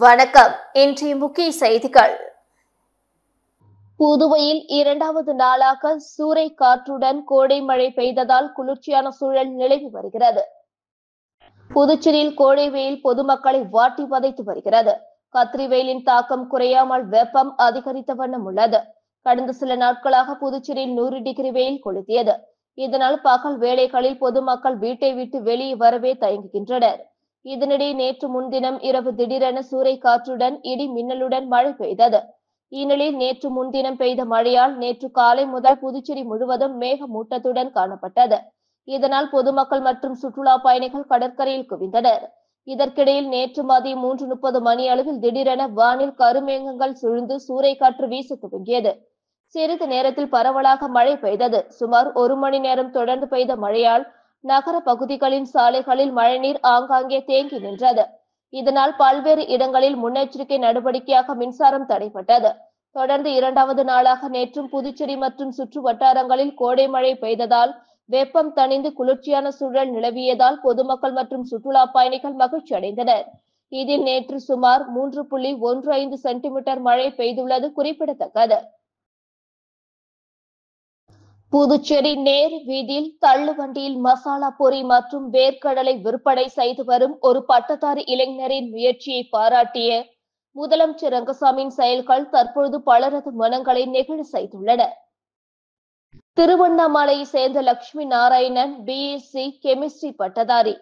வணக்கம். இன்றைய முக்கிய செய்திகள். புதுவையில் இரண்டாவது நாளாக சூறை காற்றுடன் கோடை மழை பெய்ததால் குளிர்ச்சியான சூழல் நிலவி வருகிறது. புதுச்சேரியில் கோடை வெயில் பொதுமக்களை வாட்டி வதைத்து வருகிறது. கத்திரி வெயிலின் தாக்கம் குறையாமல் வெப்பம் அதிகரித்த வண்ணம் உள்ளது. கடந்த சில நாட்களாக புதுச்சேரியில் 100 டிகிரி வெயில் கொளுத்தியது. இதனால் பகல் வேளைகளில் பொதுமக்கள் வீட்டை விட்டு வெளியே வரவே தயங்குகின்றனர். இதனிடையே நேற்று முன்தினம் இரவு திடீரென சூறை காற்றுடன் இடி மின்னலுடன் மழை பெய்தது. இந்நிலையில் நேற்று முன்தினம் பெய்த மழையால் நேற்று காலை முதல் புதுச்சேரி முழுவதும் மேகமூட்டத்துடன் காணப்பட்டது. இதனால் பொதுமக்கள் மற்றும் சுற்றுலா பயணிகள் கடற்கரையில் குவிந்தனர். இதற்கிடையில் நேற்று மதியம் 3:30 மணி அளவில் திடீரென வானில் கருமேகங்கள் சூழ்ந்து சூறைக்காற்று வீச துவங்கியது. சிறிது நேரத்தில் பரவலாக மழை பெய்தது. சுமார் 1 மணி நேரம் தொடர்ந்து பெய்த மழையால் நகர பகுதிகளின் சாலைகளில் மழைநீர் ஆங்காங்கே தேங்கி நின்றது. இதனால் பல்வேறு இடங்களில் முன்னெச்சரிக்கை நடவடிக்கையாக மின்சாரம் தடைப்பட்டது. தொடர்ந்து இரண்டாவது நாளாக நேற்றும் புதுச்சேரி மற்றும் சுற்று வட்டாரங்களில் கோடை மழை பெய்ததால் வெப்பம் தணிந்து குளிர்ச்சியான சூழல் நிலவியதால் பொதுமக்கள் மற்றும் சுற்றுலா பயணிகள் மகிழ்ச்சி அடைந்தனர். இதில் நேற்று சுமார் 3.15 சென்டிமீட்டர் மழை பெய்துள்ளது குறிப்பிடத்தக்கது. புதுச்சேரி நேரு வீதியில் தள்ளுவண்டியில் மசாலா பொரி மற்றும் வேர்க்கடலை விற்பனை செய்து வரும் ஒரு பட்டதாரி இளைஞரின் முயற்சியை பாராட்டிய முதலமைச்சர் ரங்கசாமியின் செயல்கள் தற்பொழுது பலரது மனங்களை நெகிழ செய்துள்ளன. திருவண்ணாமலையை சேர்ந்த லட்சுமி நாராயணன் BSc கெமிஸ்ட்ரி பட்டதாரி.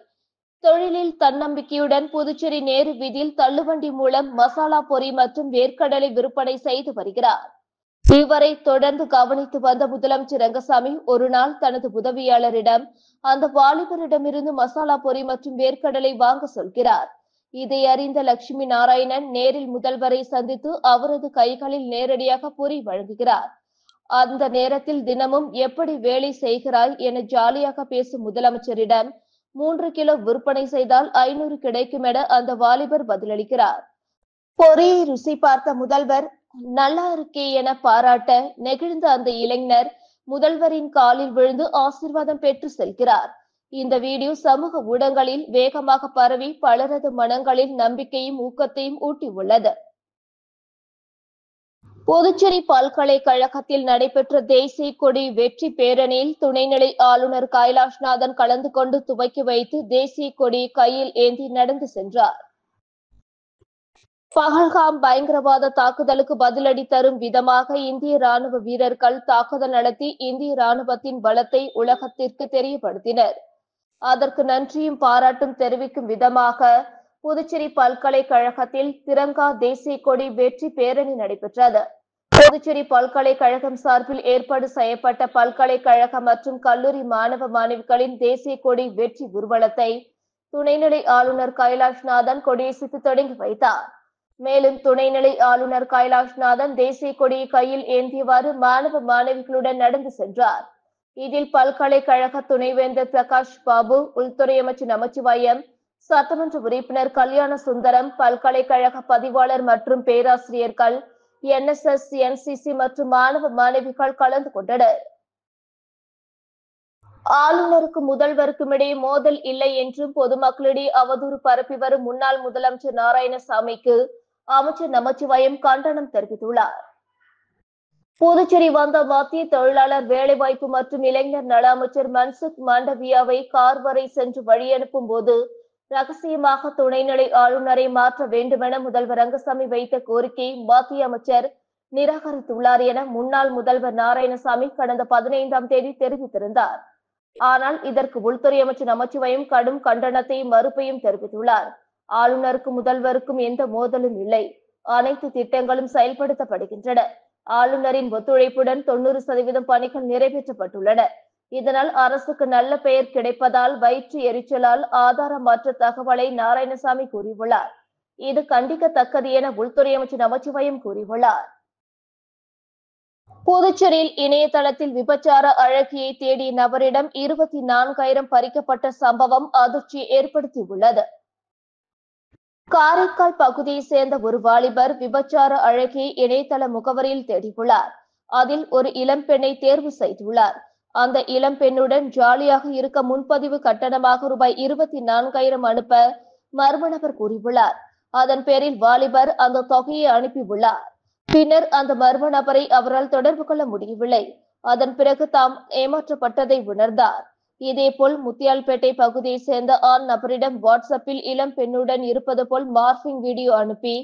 தொழிலில் தன்னம்பிக்கையுடன் புதுச்சேரி நேரு வீதியில் தள்ளுவண்டி மூலம் மசாலா பொரி மற்றும் வேர்க்கடலை விற்பனை செய்து வருகிறார். இவரை தொடர்ந்து கவனித்து வந்த முதலமைச்சர் ரங்கசாமி ஒரு நாள் தனது உதவியாளரிடம் அந்த வாலிபரிடமிருந்து மசாலா பொரி மற்றும் வேர்க்கடலை வாங்க சொல்கிறார். இதை அறிந்த லட்சுமி நாராயணன் நேரில் முதல்வரை சந்தித்து அவரது கைகளில் நேரடியாக பொரி வழங்குகிறார். அந்த நேரத்தில் தினமும் எப்படி வேலை செய்கிறாய் என ஜாலியாக பேசும் முதலமைச்சரிடம் 3 கிலோ விற்பனை செய்தால் 500 கிடைக்கும் என அந்த வாலிபர் பதிலளிக்கிறார். பொரியை ருசி பார்த்த முதல்வர் நல்லா இருக்கே என பாராட்ட நெகிழ்ந்த அந்த இளைஞர் முதல்வரின் காலில் விழுந்து ஆசீர்வாதம் பெற்று செல்கிறார். இந்த வீடியோ சமூக ஊடகங்களில் வேகமாக பரவி பலரது மனங்களில் நம்பிக்கையும் ஊக்கத்தையும் ஊட்டியுள்ளது. புதுச்சேரி பல்கலைக்கழகத்தில் நடைபெற்ற தேசிய கொடி வெற்றி பேரணியில் துணைநிலை ஆளுநர் கைலாஷ்நாதன் கலந்து கொண்டு துவக்கி வைத்து தேசிய கொடியை கையில் ஏந்தி நடந்து சென்றார். பஹல்காம் பயங்கரவாத தாக்குதலுக்கு பதிலடி தரும் விதமாக இந்திய ராணுவ வீரர்கள் தாக்குதல் நடத்தி இந்திய ராணுவத்தின் பலத்தை உலகத்திற்கு தெரியப்படுத்தினர். அதற்கு நன்றியும் பாராட்டும் தெரிவிக்கும் விதமாக புதுச்சேரி பல்கலைக்கழகத்தில் திரங்கா தேசிய கொடி வெற்றி பேரணி நடைபெற்றது. புதுச்சேரி பல்கலைக்கழகம் சார்பில் ஏற்பாடு செய்யப்பட்ட பல்கலைக்கழக மற்றும் கல்லூரி மாணவ மாணவிகளின் தேசிய கொடி வெற்றி ஊர்வலத்தை துணைநிலை ஆளுநர் கைலாஷ்நாதன் கொடியசைத்து தொடங்கி வைத்தார். மேலும் துணைநிலை ஆளுநர் கைலாஷ்நாதன் தேசிய கொடியை கையில் ஏந்தியவாறு மாணவ மாணவிகளுடன் நடந்து சென்றார். இதில் பல்கலைக்கழக துணைவேந்தர் பிரகாஷ் பாபு, உள்துறை அமைச்சர் நமச்சிவாயம், சட்டமன்ற உறுப்பினர் கல்யாண சுந்தரம், பல்கலைக்கழக பதிவாளர் மற்றும் பேராசிரியர்கள், NSS, NCC மற்றும் மாணவ மாணவிகள் கலந்து கொண்டனர். ஆளுநருக்கும் முதல்வருக்கும் இடையே மோதல் இல்லை என்றும் பொதுமக்களிடையே அவதூறு பரப்பி வரும் முன்னாள் முதலமைச்சர் நாராயணசாமிக்கு அமைச்சர் நமச்சிவாயம் கண்டனம் தெரிவித்துள்ளார். புதுச்சேரி வந்த மத்திய தொழிலாளர் வேலைவாய்ப்பு மற்றும் இளைஞர் நல அமைச்சர் மன்சுக் மாண்டவியாவை கார் வரை சென்று வழியனுப்பும் போது ரகசியமாக துணைநிலை ஆளுநரை மாற்ற வேண்டுமென முதல்வர் ரங்கசாமி வைத்த கோரிக்கையை மத்திய அமைச்சர் நிராகரித்துள்ளார் என முன்னாள் முதல்வர் நாராயணசாமி கடந்த 15ஆம் தேதி தெரிவித்திருந்தார். ஆனால் இதற்கு உள்துறை அமைச்சர் நமச்சிவாயம் கடும் கண்டனத்தையும் மறுப்பையும் தெரிவித்துள்ளார். ஆளுநருக்கும் முதல்வருக்கும் எந்த மோதலும் இல்லை. அனைத்து திட்டங்களும் செயல்படுத்தப்படுகின்றன. ஆளுநரின் ஒத்துழைப்புடன் 90% பணிகள் நிறைவேற்றப்பட்டுள்ளன. இதனால் அரசுக்கு நல்ல பெயர் கிடைப்பதால் வயிற்று எரிச்சலால் ஆதாரமற்ற தகவலை நாராயணசாமி கூறியுள்ளார். இது கண்டிக்கத்தக்கது என உள்துறை அமைச்சர் நமச்சிவாயம் கூறியுள்ளார். புதுச்சேரியில் இணையதளத்தில் விபச்சார அழகியை தேடிய நபரிடம் 24,000 பறிக்கப்பட்ட சம்பவம் அதிர்ச்சியை ஏற்படுத்தியுள்ளது. காரைக்கால் பகுதியை சேர்ந்த ஒரு வாலிபர் விபச்சார அழகியை இணையதள முகவரியில் தேடியுள்ளார். அதில் ஒரு இளம்பெண்ணை தேர்வு செய்துள்ளார். அந்த இளம்பெண்ணுடன் ஜாலியாக இருக்க முன்பதிவு கட்டணமாக ரூபாய் 24,000 அனுப்ப மர்ம நபர் கூறியுள்ளார். அதன் பேரில் வாலிபர் அந்த தொகையை அனுப்பியுள்ளார். பின்னர் அந்த மர்ம நபரை அவரால் தொடர்பு கொள்ள முடியவில்லை. அதன் பிறகு தாம் ஏமாற்றப்பட்டதை உணர்ந்தார். இதேபோல் முத்தியால்பேட்டை பகுதியைச் சேர்ந்த ஆண் நபரிடம் வாட்ஸ்அப்பில் இளம் பெண்ணுடன் இருப்பது போல் மார்பிங் வீடியோ அனுப்பி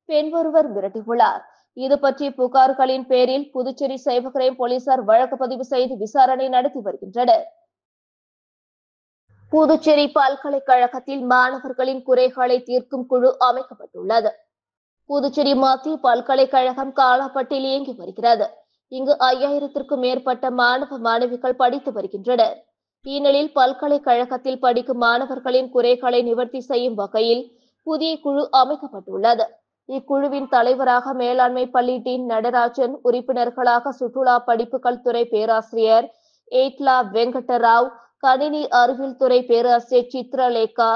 பெண் ஒருவர் மிரட்டியுள்ளார். இது பற்றிய புகார்களின் பேரில் புதுச்சேரி சைபர் கிரைம் போலீசார் வழக்கு பதிவு செய்து விசாரணை நடத்தி வருகின்றனர். புதுச்சேரி பல்கலைக்கழகத்தில் மாணவர்களின் குறைகளை தீர்க்கும் குழு அமைக்கப்பட்டுள்ளது. புதுச்சேரி மத்திய பல்கலைக்கழகம் காலாப்பட்டில் இயங்கி வருகிறது. இங்கு 5000க்கும் மேற்பட்ட மாணவ மாணவிகள் படித்து வருகின்றனர். இந்நிலையில் பல்கலைக்கழகத்தில் படிக்கும் மாணவர்களின் குறைகளை நிவர்த்தி செய்யும் வகையில் புதிய குழு அமைக்கப்பட்டுள்ளது. இக்குழுவின் தலைவராக மேலாண்மை பள்ளி டீன் நடராஜன், உறுப்பினர்களாக சுற்றுலா படிப்புகள் துறை பேராசிரியர் ஏட்லா வெங்கடராவ், கணினி அறிவியல் துறை பேராசிரியர் சித்ரலேகா,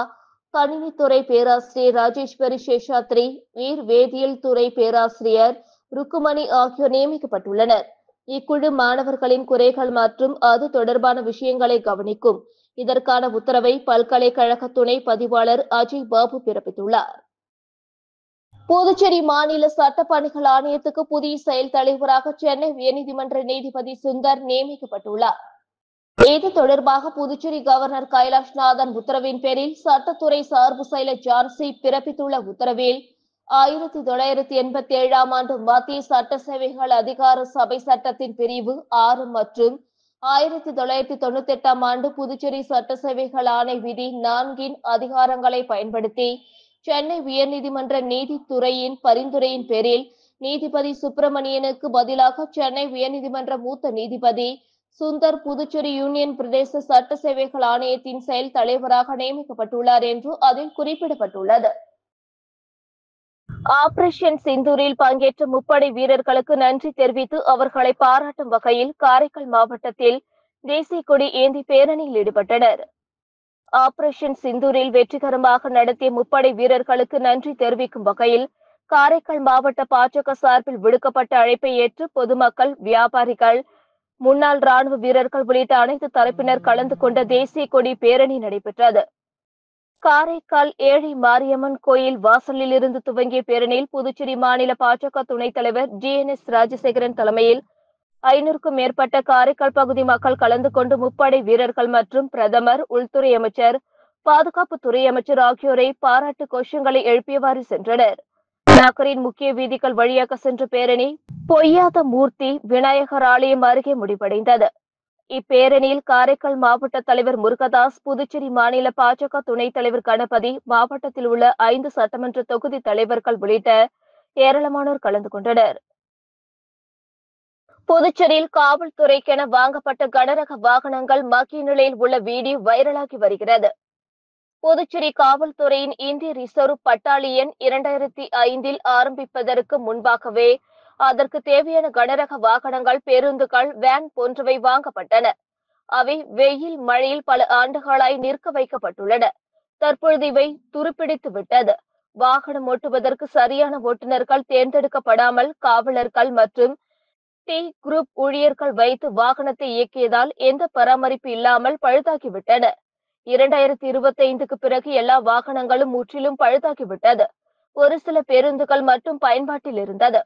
கணினித்துறை பேராசிரியர் ராஜேஸ்வரி சேஷாத்ரி, நீர் வேதியியல் துறை பேராசிரியர் ருக்குமணி ஆகியோர் நியமிக்கப்பட்டுள்ளனர். இக்குழு மாணவர்களின் குறைகள் மற்றும் அது தொடர்பான விஷயங்களை கவனிக்கும். இதற்கான உத்தரவை பல்கலைக்கழக துணை பதிவாளர் அஜய் பாபு பிறப்பித்துள்ளார். புதுச்சேரி மாநில சட்டப்பணிகள் ஆணையத்துக்கு புதிய செயல் தலைவராக சென்னை உயர்நீதிமன்ற நீதிபதி சுந்தர் நியமிக்கப்பட்டுள்ளார். இது தொடர்பாக புதுச்சேரி கவர்னர் கைலாஷ்நாதன் உத்தரவின் பேரில் சட்டத்துறை சார்பு செயலர் ஜான்சி பிறப்பித்துள்ள உத்தரவில் 1987 ஆண்டு மத்திய சட்ட சேவைகள் அதிகார சபை சட்டத்தின் பிரிவு 6 மற்றும் 1998 ஆண்டு புதுச்சேரி சட்ட சேவைகள் ஆணை விதி 4 அதிகாரங்களை பயன்படுத்தி சென்னை உயர்நீதிமன்ற நீதித்துறையின் பரிந்துரையின் பேரில் நீதிபதி சுப்பிரமணியனுக்கு பதிலாக சென்னை உயர்நீதிமன்ற மூத்த நீதிபதி சுந்தர் புதுச்சேரி யூனியன் பிரதேச சட்ட சேவைகள் ஆணையத்தின் செயல் தலைவராக நியமிக்கப்பட்டுள்ளார் என்று அதில் குறிப்பிடப்பட்டுள்ளது. ஆபரேஷன் சிந்தூரில் பங்கேற்ற முப்படை வீரர்களுக்கு நன்றி தெரிவித்து அவர்களை பாராட்டும் வகையில் காரைக்கால் மாவட்டத்தில் தேசிய கொடி ஏந்தி பேரணியில் ஈடுபட்டனர். ஆபரேஷன் சிந்தூரில் வெற்றிகரமாக நடத்திய முப்படை வீரர்களுக்கு நன்றி தெரிவிக்கும் வகையில் காரைக்கால் மாவட்ட பாஜக சார்பில் விடுக்கப்பட்ட அழைப்பை ஏற்று பொதுமக்கள், வியாபாரிகள், முன்னாள் ராணுவ வீரர்கள் உள்ளிட்ட அனைத்து தரப்பினர் கலந்து கொண்ட தேசிய கொடி பேரணி நடைபெற்றது. காரைக்கால் ஏழை மாரியம்மன் கோயில் வாசலில் இருந்து துவங்கிய பேரணியில் புதுச்சேரி மாநில பாஜக துணைத் தலைவர் GNS ராஜசேகரன் தலைமையில் 500க்கும் மேற்பட்ட காரைக்கால் பகுதி மக்கள் கலந்து கொண்டு முப்படை வீரர்கள் மற்றும் பிரதமர், உள்துறை அமைச்சர், பாதுகாப்புத்துறை அமைச்சர் ஆகியோரை பாராட்டு கோஷங்களை எழுப்பியவாறு சென்றனர். நகரின் முக்கிய வீதிகள் வழியாக சென்ற பேரணி பொய்யாத மூர்த்தி விநாயகர் ஆலயம் அருகே முடிவடைந்தது. இப்பேரணியில் காரைக்கால் மாவட்ட தலைவர் முருகதாஸ், புதுச்சேரி மாநில பாஜக துணைத் தலைவர் கணபதி, மாவட்டத்தில் உள்ள 5 சட்டமன்ற தொகுதி தலைவர்கள் உள்ளிட்ட ஏராளமானோர் கலந்து கொண்டனர். புதுச்சேரியில் காவல்துறைக்கென வாங்கப்பட்ட கனரக வாகனங்கள் மக்கிய நிலையில் உள்ள வீடியோ வைரலாகி வருகிறது. புதுச்சேரி காவல்துறையின் இந்திய ரிசர்வ் பட்டாலியன் 2005 ஆரம்பிப்பதற்கு முன்பாகவே அதற்கு தேவையான கனரக வாகனங்கள், பேருந்துகள், வேன் போன்றவை வாங்கப்பட்டன. அவை வெயில், மழையில் பல ஆண்டுகளாய் நிற்க வைக்கப்பட்டுள்ளன. தற்பொழுது இவை துருப்பிடித்து விட்டது. வாகனம் ஓட்டுவதற்கு சரியான ஓட்டுநர்கள் தேர்ந்தெடுக்கப்படாமல் காவலர்கள் மற்றும் டி குரூப் ஊழியர்கள் வைத்து வாகனத்தை இயக்கியதால் எந்த பராமரிப்பு இல்லாமல் பழுதாகிவிட்டன. 2025க்கு பிறகு எல்லா வாகனங்களும் முற்றிலும் பழுதாகிவிட்டது. ஒரு சில பேருந்துகள் மட்டும் பயன்பாட்டில் இருந்தது.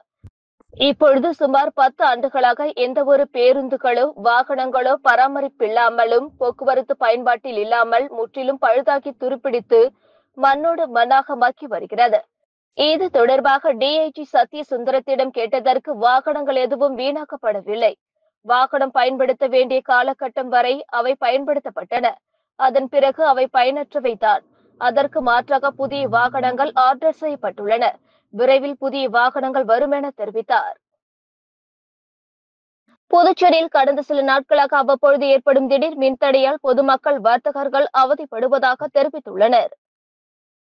இப்பொழுது சுமார் 10 ஆண்டுகளாக எந்த ஒரு பேருந்துகளோ வாகனங்களோ பராமரிப்பில்லாமலும் போக்குவரத்து பயன்பாட்டில் இல்லாமல் முற்றிலும் பழுதாகி துருப்பிடித்து மண்ணோடு மண்ணாக மக்கி வருகிறது. இது தொடர்பாக DIG சத்ய சுந்தரத்திடம் கேட்டதற்கு வாகனங்கள் எதுவும் வீணாக்கப்படவில்லை. வாகனம் பயன்படுத்த வேண்டிய காலகட்டம் வரை அவை பயன்படுத்தப்பட்டன. அதன் பிறகு அவை பயனற்றவைதான். அதற்கு மாற்றாக புதிய வாகனங்கள் ஆர்டர் செய்யப்பட்டுள்ளன. விரைவில் புதிய வாகனங்கள் வரும் என தெரிவித்தார். புதுச்சேரியில் கடந்த சில நாட்களாக அவ்வப்பொழுது ஏற்படும் திடீர் மின்தடையால் பொதுமக்கள், வர்த்தகர்கள் அவதிப்படுவதாக தெரிவித்துள்ளனர்.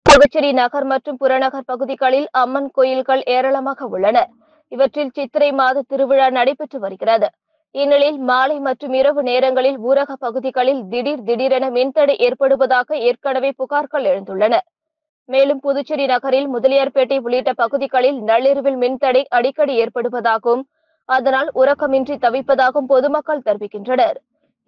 புதுச்சேரி நகர் மற்றும் புறநகர் பகுதிகளில் அம்மன் கோயில்கள் ஏராளமாக உள்ளன. இவற்றில் சித்திரை மாத திருவிழா நடைபெற்று வருகிறது. இந்நிலையில் மாலை மற்றும் இரவு நேரங்களில் ஊரக பகுதிகளில் திடீரென மின்தடை ஏற்படுவதாக ஏற்கனவே புகார்கள் எழுந்துள்ளன. மேலும் புதுச்சேரி நகரில் முதலியார்பேட்டை உள்ளிட்ட பகுதிகளில் நள்ளிரவில் மின்தடை அடிக்கடி ஏற்படுவதாகவும் அதனால் உறக்கமின்றி தவிப்பதாகவும் பொதுமக்கள் தெரிவிக்கின்றனர்.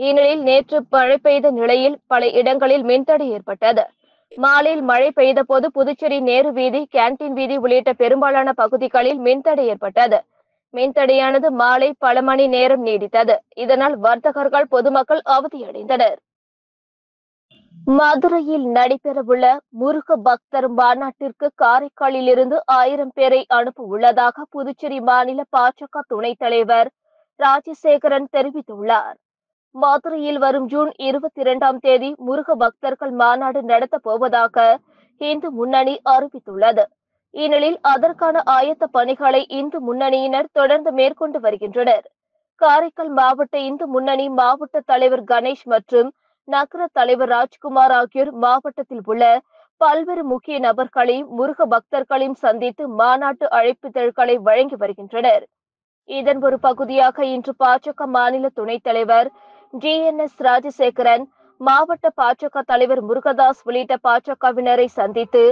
இந்நிலையில் நேற்று மழை பெய்த நிலையில் பல இடங்களில் மின்தடை ஏற்பட்டது. மாலையில் மழை பெய்த போது புதுச்சேரி நேரு வீதி, கேன்டீன் வீதி உள்ளிட்ட பெரும்பாலான பகுதிகளில் மின்தடை ஏற்பட்டது. மின்தடையானது மாலை பல மணி நேரம் நீடித்தது. இதனால் வர்த்தகர்கள், பொதுமக்கள் அவதியடைந்தனர். மதுரையில் நடைபெறவுள்ள முருக பக்தர் மாநாட்டிற்கு காரைக்காலில் இருந்து 1000 பேரை அனுப்ப உள்ளதாக புதுச்சேரி மாநில பாஜக துணைத் தலைவர் ராஜசேகரன் தெரிவித்துள்ளார். மதுரையில் வரும் ஜூன் 22ஆம் தேதி முருக பக்தர்கள் மாநாடு நடத்தப் போவதாக இந்து முன்னணி அறிவித்துள்ளது. இந்நிலையில் அதற்கான ஆயத்த பணிகளை இந்து முன்னணியினர் தொடர்ந்து மேற்கொண்டு வருகின்றனர். காரைக்கால் மாவட்ட இந்து முன்னணி மாவட்ட தலைவர் கணேஷ் மற்றும் நகர தலைவர் ராஜ்குமார் ஆகியோர் மாவட்டத்தில் உள்ள பல்வேறு முக்கிய நபர்களையும் முருக பக்தர்களையும் சந்தித்து மாநாட்டு அழைப்பிதழ்களை வழங்கி வருகின்றனர். இதன் ஒரு பகுதியாக இன்று பாஜக மாநில துணைத் தலைவர் GNS ராஜசேகரன், மாவட்ட பாஜக தலைவர் முருகதாஸ் உள்ளிட்ட பாஜகவினரை சந்தித்து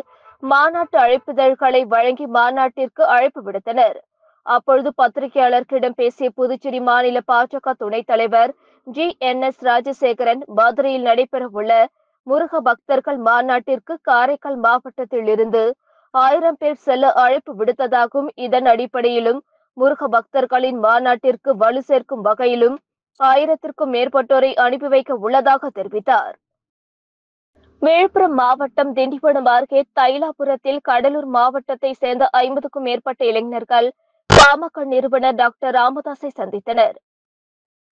மாநாட்டு அழைப்பிதழ்களை வழங்கி மாநாட்டிற்கு அழைப்பு விடுத்தனர். அப்பொழுது பத்திரிகையாளர்களிடம் பேசிய புதுச்சேரி மாநில பாஜக துணைத் தலைவர் GNS ராஜசேகரன், மதுரையில் நடைபெறவுள்ள முருக பக்தர்கள் மாநாட்டிற்கு காரைக்கால் மாவட்டத்தில் இருந்து 1000 பேர் செல்ல அழைப்பு விடுத்ததாகவும், இதன் அடிப்படையிலும் முருக பக்தர்களின் மாநாட்டிற்கு வலு சேர்க்கும் வகையிலும் 1000க்கும் மேற்பட்டோரை அனுப்பி வைக்க உள்ளதாக தெரிவித்தார். விழுப்புரம் மாவட்டம் திண்டிவனம் அருகே தைலாபுரத்தில் கடலூர் மாவட்டத்தை சேர்ந்த 50க்கும் மேற்பட்ட இளைஞர்கள் பாமக நிறுவனர் டாக்டர் ராமதாஸை சந்தித்தனர்.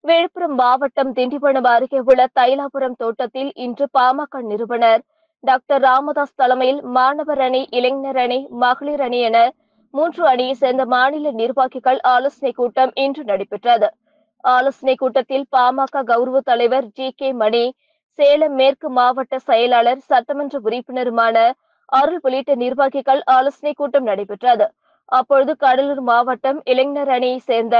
விழுப்புரம் மாவட்டம் திண்டிவனம் அருகே உள்ள தைலாபுரம் தோட்டத்தில் இன்று பாமக நிறுவனர் டாக்டர் ராமதாஸ் தலைமையில் மாணவர் அணி, இளைஞர் அணி, மகளிர் அணி என 3 அணியை சேர்ந்த மாநில நிர்வாகிகள் ஆலோசனை கூட்டம் இன்று நடைபெற்றது. ஆலோசனை கூட்டத்தில் பாமக கௌரவ தலைவர் GK மணி, சேலம் மேற்கு மாவட்ட செயலாளர், சட்டமன்ற உறுப்பினருமான அருள் உள்ளிட்ட நிர்வாகிகள் ஆலோசனை கூட்டம் நடைபெற்றது. அப்பொழுது கடலூர் மாவட்டம் இளைஞர் அணியை சேர்ந்த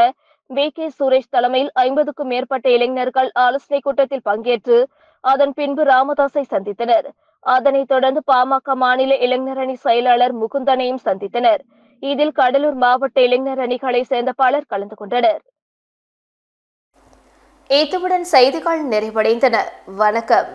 VK சுரேஷ் தலைமையில் 50க்கும் மேற்பட்ட இளைஞர்கள் ஆலோசனை கூட்டத்தில் பங்கேற்று அதன் பின்பு ராமதாஸை சந்தித்தனர். அதனைத் தொடர்ந்து பாமக மாநில இளைஞர் அணி செயலாளர் முகுந்தனையும் சந்தித்தனர். இதில் கடலூர் மாவட்ட இளைஞர் அணிகளை சேர்ந்த பலர் கலந்து கொண்டனர். இத்துடன் செய்திகள் நிறைவடைந்தன. வணக்கம்.